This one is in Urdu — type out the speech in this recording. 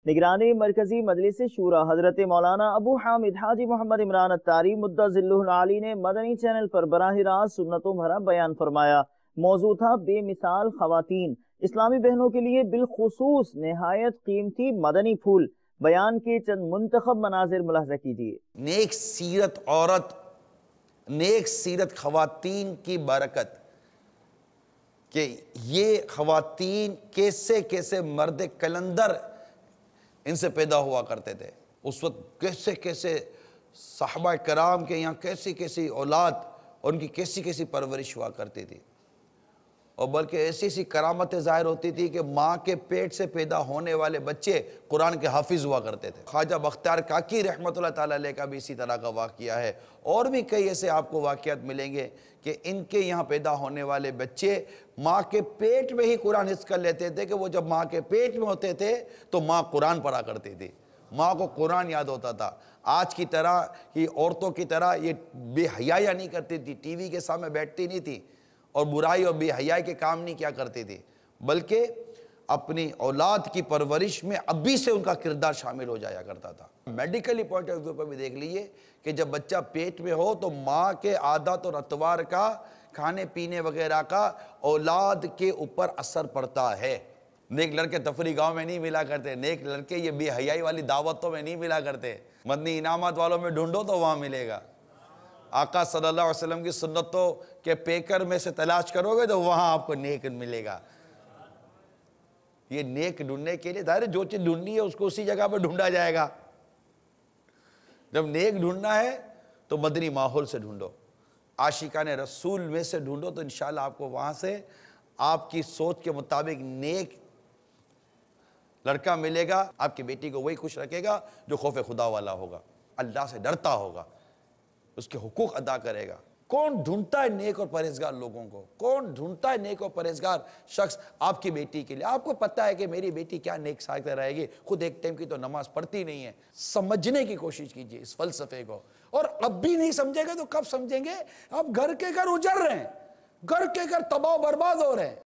نگرانی مرکزی مجلس شورا حضرت مولانا ابو حامد حاجی محمد عمران اتاری مدظلہ العالی نے مدنی چینل پر براہ راست سنتوں بھرا بیان فرمایا۔ موضوع تھا بے مثال خواتین، اسلامی بہنوں کے لیے بالخصوص نہایت قیمتی مدنی پھول۔ بیان کے چند منتخب مناظر ملاحظہ کیجیے۔ نیک سیرت عورت، نیک سیرت خواتین کی برکت، کہ یہ خواتین کیسے کیسے مرد کلندر ان سے پیدا ہوا کرتے تھے، اس وقت کیسے کیسے صحابہ کرام کے یہاں کیسی کیسی اولاد اور ان کی کیسی کیسی پرورش ہوا کرتی تھی، اور بلکہ ایسی ایسی کرامتیں ظاہر ہوتی تھی کہ ماں کے پیٹ سے پیدا ہونے والے بچے قرآن کے حافظ ہوا کرتے تھے۔ خواجہ بختیار کاکی رحمۃ اللہ تعالیٰ علیہ کا بھی اسی طرح کا واقعہ ہے، اور بھی کئی ایسے آپ کو واقعات ملیں گے کہ ان کے یہاں پیدا ہونے والے بچے ماں کے پیٹ میں ہی قرآن حفظ کر لیتے تھے، کہ وہ جب ماں کے پیٹ میں ہوتے تھے تو ماں قرآن پڑھا کرتی تھی، ماں کو قرآن یاد ہوتا تھا۔ آج کی طرح ہی عورتوں کی طرح یہ بے حیائی نہیں کرتی تھی، ٹی وی کے سامنے بیٹھتی نہیں تھی اور برائی اور بے حیائی کے کام نہیں کیا کرتی تھی، بلکہ اپنی اولاد کی پرورش میں ابھی سے ان کا کردار شامل ہو جایا کرتا تھا۔ میڈیکلی پوائنٹ آف ویو پر بھی دیکھ لیجئے کہ جب بچہ پیٹ میں ہو تو ماں کے عادات اور اطوار کا، کھانے پینے وغیرہ کا اولاد کے اوپر اثر پڑتا ہے۔ نیک لڑکے تفریح گاؤں میں نہیں ملا کرتے، نیک لڑکے یہ بے حیائی والی دعوتوں میں نہیں ملا کرتے، مدنی انعامات والوں میں ڈھونڈو تو وہاں ملے گا۔ آقا صلی اللہ علیہ وسلم کی سنتوں کے پیکر میں سے تلاش کرو گے تو وہاں آپ کو نیک ملے گا۔ یہ نیک ڈھونڈنے کے لیے ظاہر ہے جو چیز ڈھونڈنی ہے اس کو اسی جگہ پہ ڈھونڈا جائے گا۔ جب نیک ڈھونڈنا ہے تو مدنی ماحول سے ڈھونڈو، عاشقان رسول میں سے ڈھونڈو، تو انشاءاللہ آپ کو وہاں سے آپ کی سوچ کے مطابق نیک لڑکا ملے گا۔ آپ کی بیٹی کو وہی خوش رکھے گا جو خوف خدا والا ہوگا، اللہ سے ڈرتا ہوگا، اس کے حقوق ادا کرے گا۔ کون ڈھونڈتا ہے نیک اور پرہیزگار لوگوں کو؟ کون ڈھونڈتا ہے نیک اور پرہیزگار شخص آپ کی بیٹی کے لیے؟ آپ کو پتہ ہے کہ میری بیٹی کیا نیک ساکھتے رہے گی، خود ایک ٹائم کی تو نماز پڑھتی نہیں ہے۔ سمجھنے کی کوشش کیجئے اس فلسفے کو، اور اب بھی نہیں سمجھے گا تو کب سمجھیں گے؟ اب گھر کے گھر اجڑ رہے ہیں، گھر کے گھر تباہ و برباد ہو رہے ہیں۔